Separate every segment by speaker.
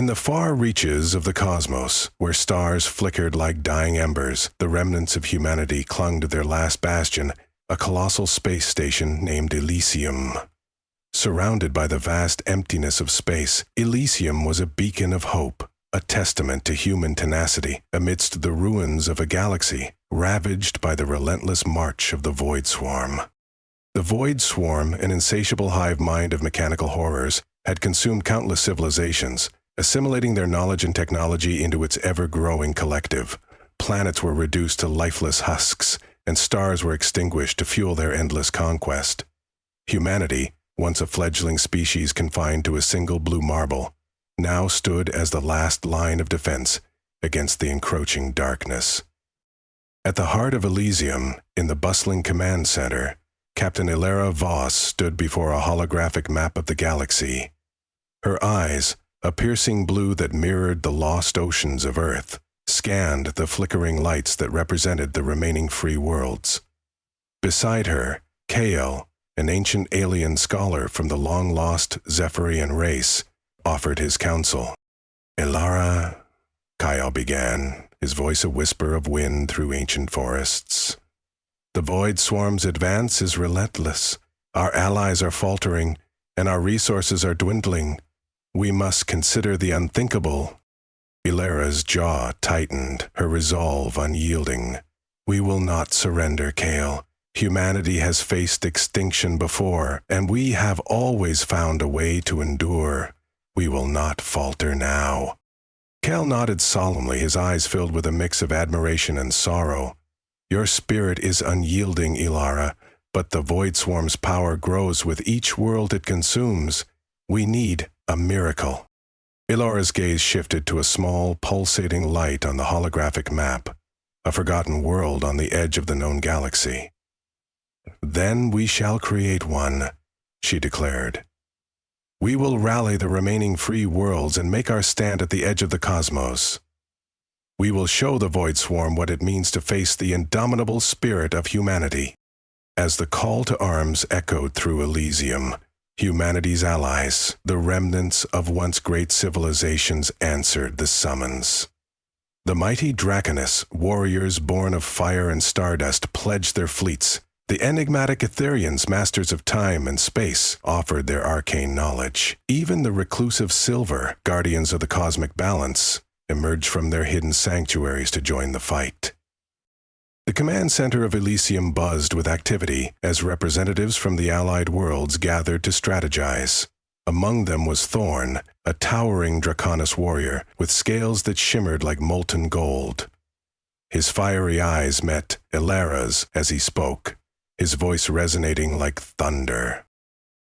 Speaker 1: In the far reaches of the cosmos, where stars flickered like dying embers, the remnants of humanity clung to their last bastion, a colossal space station named Elysium. Surrounded by the vast emptiness of space, Elysium was a beacon of hope, a testament to human tenacity amidst the ruins of a galaxy ravaged by the relentless march of the Voidswarm. The Voidswarm, an insatiable hive mind of mechanical horrors, had consumed countless civilizations, assimilating their knowledge and technology into its ever-growing collective. Planets were reduced to lifeless husks, and stars were extinguished to fuel their endless conquest. Humanity, once a fledgling species confined to a single blue marble, now stood as the last line of defense against the encroaching darkness. At the heart of Elysium, in the bustling command center, Captain Elara Voss stood before a holographic map of the galaxy. Her eyes, a piercing blue that mirrored the lost oceans of Earth, scanned the flickering lights that represented the remaining free worlds. Beside her, Kael, an ancient alien scholar from the long-lost Zephyrian race, offered his counsel. "Elara," Kael began, his voice a whisper of wind through ancient forests. "The Voidswarm's advance is relentless. Our allies are faltering, and our resources are dwindling. We must consider the unthinkable." Elara's jaw tightened, her resolve unyielding. "We will not surrender, Kael. Humanity has faced extinction before, and we have always found a way to endure. We will not falter now." Kael nodded solemnly, his eyes filled with a mix of admiration and sorrow. "Your spirit is unyielding, Elara, but the Voidswarm's power grows with each world it consumes. We need a miracle." Elara's gaze shifted to a small, pulsating light on the holographic map, a forgotten world on the edge of the known galaxy. "Then we shall create one," she declared. "We will rally the remaining free worlds and make our stand at the edge of the cosmos. We will show the Voidswarm what it means to face the indomitable spirit of humanity." As the call to arms echoed through Elysium, humanity's allies, the remnants of once great civilizations, answered the summons. The mighty Draconis, warriors born of fire and stardust, pledged their fleets. The enigmatic Etherians, masters of time and space, offered their arcane knowledge. Even the reclusive Silver, guardians of the cosmic balance, emerged from their hidden sanctuaries to join the fight. The command center of Elysium buzzed with activity as representatives from the allied worlds gathered to strategize. Among them was Thorn, a towering Draconis warrior with scales that shimmered like molten gold. His fiery eyes met Elara's as he spoke, his voice resonating like thunder.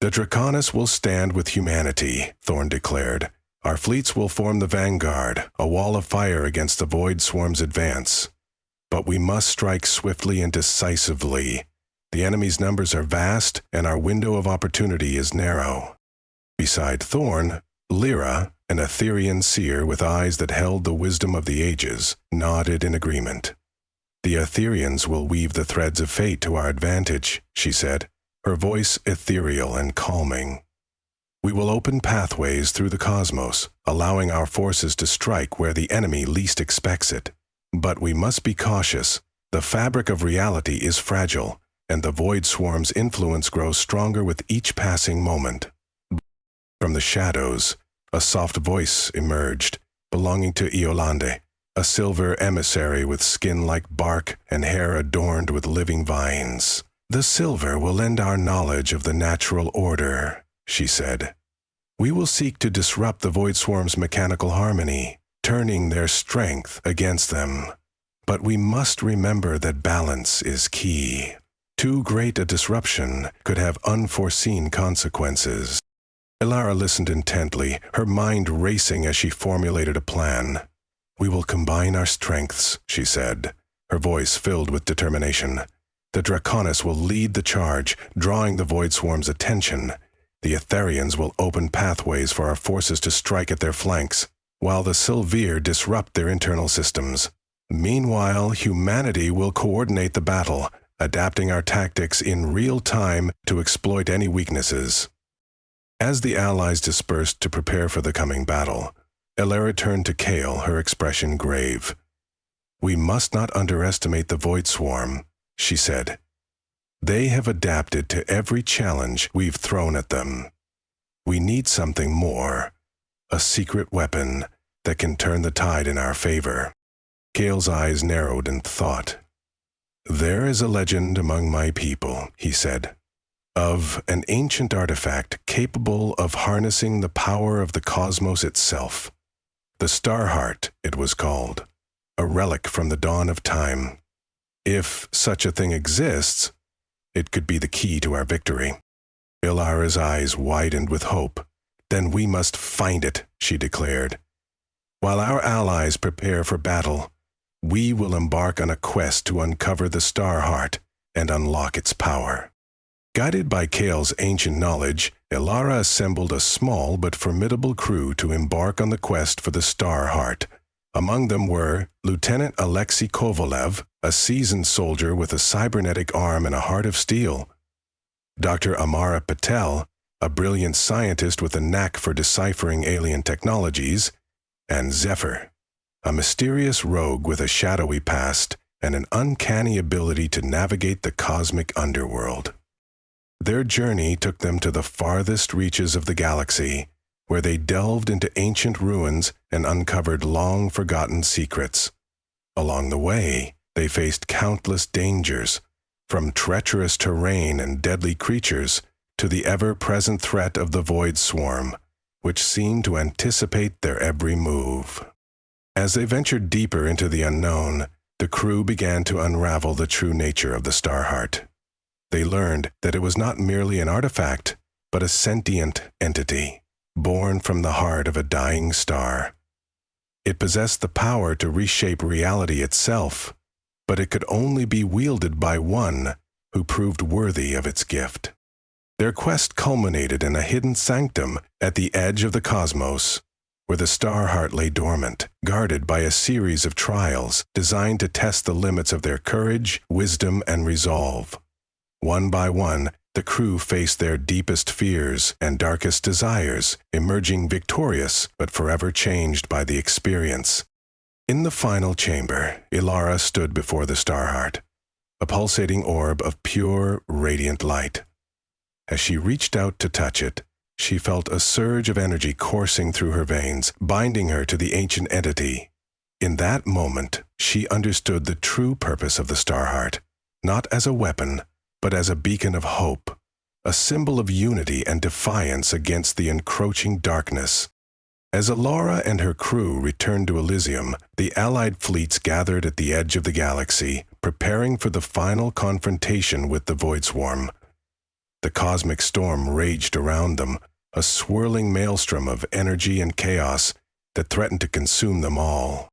Speaker 1: "The Draconis will stand with humanity," Thorn declared. "Our fleets will form the vanguard, a wall of fire against the Voidswarm's advance. But we must strike swiftly and decisively. The enemy's numbers are vast, and our window of opportunity is narrow." Beside Thorn, Lyra, an Etherian seer with eyes that held the wisdom of the ages, nodded in agreement. "The Etherians will weave the threads of fate to our advantage," she said, her voice ethereal and calming. "We will open pathways through the cosmos, allowing our forces to strike where the enemy least expects it. But we must be cautious. The fabric of reality is fragile, and the Voidswarm's influence grows stronger with each passing moment." From the shadows, a soft voice emerged, belonging to Iolande, a silver emissary with skin like bark and hair adorned with living vines. "The silver will lend our knowledge of the natural order," she said. "We will seek to disrupt the Voidswarm's mechanical harmony, turning their strength against them. But we must remember that balance is key. Too great a disruption could have unforeseen consequences." Elara listened intently, her mind racing as she formulated a plan. "We will combine our strengths," she said, her voice filled with determination. "The Draconis will lead the charge, drawing the Voidswarm's attention. The Etherians will open pathways for our forces to strike at their flanks, while the Silvir disrupt their internal systems. Meanwhile, humanity will coordinate the battle, adapting our tactics in real time to exploit any weaknesses." As the allies dispersed to prepare for the coming battle, Elara turned to Kael, her expression grave. "We must not underestimate the Voidswarm," she said. "They have adapted to every challenge we've thrown at them. We need something more, a secret weapon that can turn the tide in our favor." Kael's eyes narrowed in thought. "There is a legend among my people," he said, "of an ancient artifact capable of harnessing the power of the cosmos itself. The Star Heart, it was called, a relic from the dawn of time. If such a thing exists, it could be the key to our victory." Elara's eyes widened with hope. "Then we must find it," she declared. "While our allies prepare for battle, we will embark on a quest to uncover the Star Heart and unlock its power." Guided by Kael's ancient knowledge, Elara assembled a small but formidable crew to embark on the quest for the Star Heart. Among them were Lieutenant Alexei Kovalev, a seasoned soldier with a cybernetic arm and a heart of steel; Dr. Amara Patel, a brilliant scientist with a knack for deciphering alien technologies; and Zephyr, a mysterious rogue with a shadowy past and an uncanny ability to navigate the cosmic underworld. Their journey took them to the farthest reaches of the galaxy, where they delved into ancient ruins and uncovered long-forgotten secrets. Along the way, they faced countless dangers, from treacherous terrain and deadly creatures to the ever-present threat of the Voidswarm, which seemed to anticipate their every move. As they ventured deeper into the unknown, the crew began to unravel the true nature of the Star Heart. They learned that it was not merely an artifact, but a sentient entity, born from the heart of a dying star. It possessed the power to reshape reality itself, but it could only be wielded by one who proved worthy of its gift. Their quest culminated in a hidden sanctum at the edge of the cosmos, where the Star Heart lay dormant, guarded by a series of trials designed to test the limits of their courage, wisdom, and resolve. One by one, the crew faced their deepest fears and darkest desires, emerging victorious but forever changed by the experience. In the final chamber, Elara stood before the Star Heart, a pulsating orb of pure, radiant light. As she reached out to touch it, she felt a surge of energy coursing through her veins, binding her to the ancient entity. In that moment, she understood the true purpose of the Star Heart, not as a weapon, but as a beacon of hope, a symbol of unity and defiance against the encroaching darkness. As Elara and her crew returned to Elysium, the Allied fleets gathered at the edge of the galaxy, preparing for the final confrontation with the Voidswarm. The cosmic storm raged around them, a swirling maelstrom of energy and chaos that threatened to consume them all.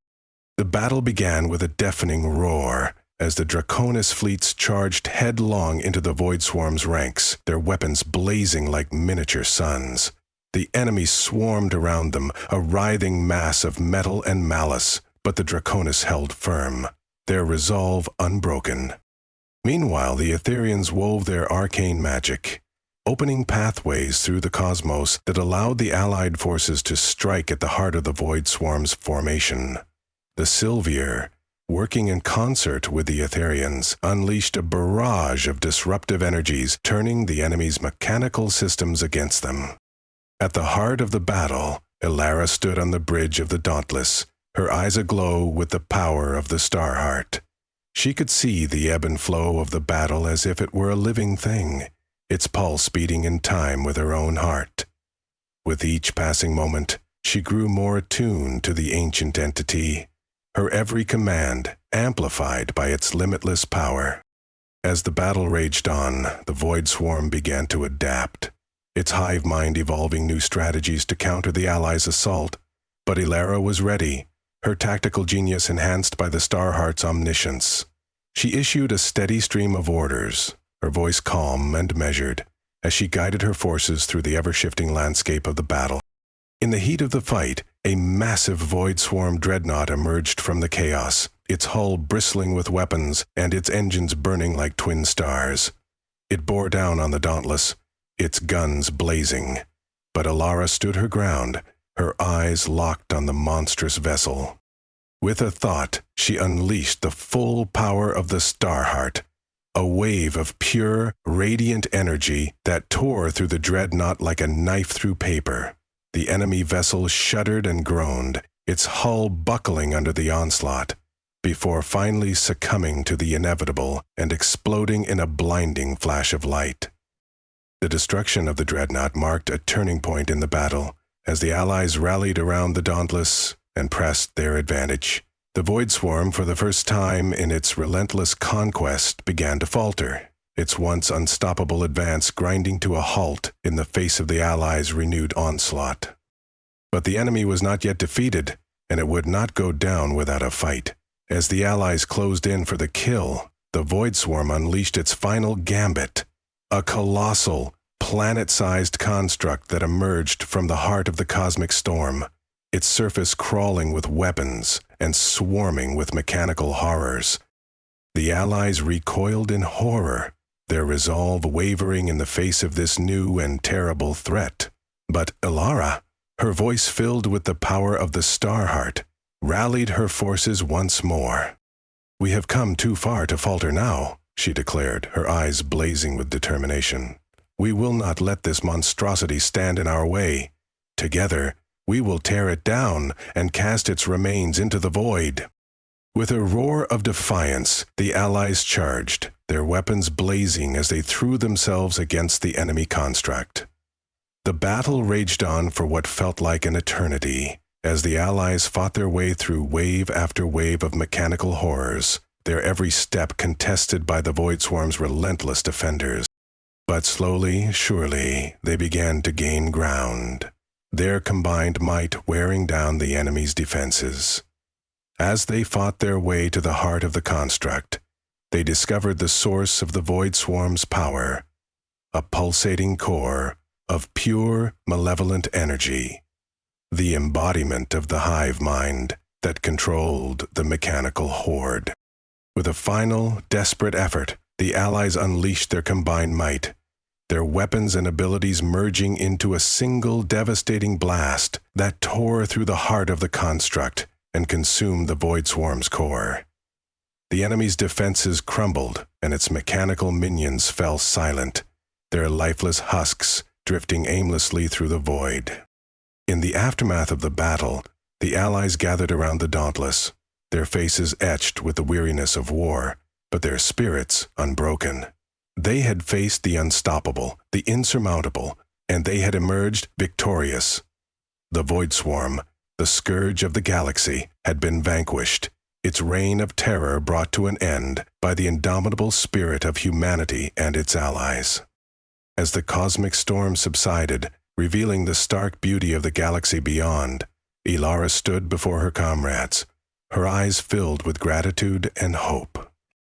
Speaker 1: The battle began with a deafening roar, as the Draconis fleets charged headlong into the Voidswarm's ranks, their weapons blazing like miniature suns. The enemy swarmed around them, a writhing mass of metal and malice, but the Draconis held firm, their resolve unbroken. Meanwhile, the Etherians wove their arcane magic, opening pathways through the cosmos that allowed the Allied forces to strike at the heart of the Voidswarm's formation. The Sylvier, working in concert with the Etherians, unleashed a barrage of disruptive energies, turning the enemy's mechanical systems against them. At the heart of the battle, Elara stood on the bridge of the Dauntless, her eyes aglow with the power of the Star Heart. She could see the ebb and flow of the battle as if it were a living thing, its pulse beating in time with her own heart. With each passing moment, she grew more attuned to the ancient entity, her every command amplified by its limitless power. As the battle raged on, the Voidswarm began to adapt, its hive mind evolving new strategies to counter the Allies' assault. But Elara was ready, her tactical genius enhanced by the Star Heart's omniscience. She issued a steady stream of orders, her voice calm and measured, as she guided her forces through the ever-shifting landscape of the battle. In the heat of the fight, a massive Voidswarm dreadnought emerged from the chaos, its hull bristling with weapons and its engines burning like twin stars. It bore down on the Dauntless, its guns blazing. But Elara stood her ground, her eyes locked on the monstrous vessel. With a thought, she unleashed the full power of the Starheart, a wave of pure, radiant energy that tore through the dreadnought like a knife through paper. The enemy vessel shuddered and groaned, its hull buckling under the onslaught, before finally succumbing to the inevitable and exploding in a blinding flash of light. The destruction of the dreadnought marked a turning point in the battle, as the Allies rallied around the Dauntless and pressed their advantage. The Voidswarm, for the first time in its relentless conquest, began to falter, its once unstoppable advance grinding to a halt in the face of the Allies' renewed onslaught. But the enemy was not yet defeated, and it would not go down without a fight. As the Allies closed in for the kill, the Voidswarm unleashed its final gambit, a colossal, planet-sized construct that emerged from the heart of the cosmic storm, its surface crawling with weapons and swarming with mechanical horrors. The Allies recoiled in horror, their resolve wavering in the face of this new and terrible threat. But Elara, her voice filled with the power of the Starheart, rallied her forces once more. "We have come too far to falter now," she declared, her eyes blazing with determination. "We will not let this monstrosity stand in our way. Together, we will tear it down and cast its remains into the void." With a roar of defiance, the Allies charged, their weapons blazing as they threw themselves against the enemy construct. The battle raged on for what felt like an eternity, as the Allies fought their way through wave after wave of mechanical horrors, their every step contested by the Voidswarm's relentless defenders. But slowly, surely, they began to gain ground, their combined might wearing down the enemy's defenses. As they fought their way to the heart of the construct, they discovered the source of the Voidswarm's power, a pulsating core of pure, malevolent energy, the embodiment of the hive mind that controlled the mechanical horde. With a final, desperate effort, the Allies unleashed their combined might, their weapons and abilities merging into a single devastating blast that tore through the heart of the construct and consumed the Voidswarm's core. The enemy's defenses crumbled, and its mechanical minions fell silent, their lifeless husks drifting aimlessly through the void. In the aftermath of the battle, the Allies gathered around the Dauntless, their faces etched with the weariness of war, but their spirits unbroken. They had faced the unstoppable, the insurmountable, and they had emerged victorious. The Voidswarm, the scourge of the galaxy, had been vanquished, its reign of terror brought to an end by the indomitable spirit of humanity and its allies. As the cosmic storm subsided, revealing the stark beauty of the galaxy beyond, Elara stood before her comrades, her eyes filled with gratitude and hope.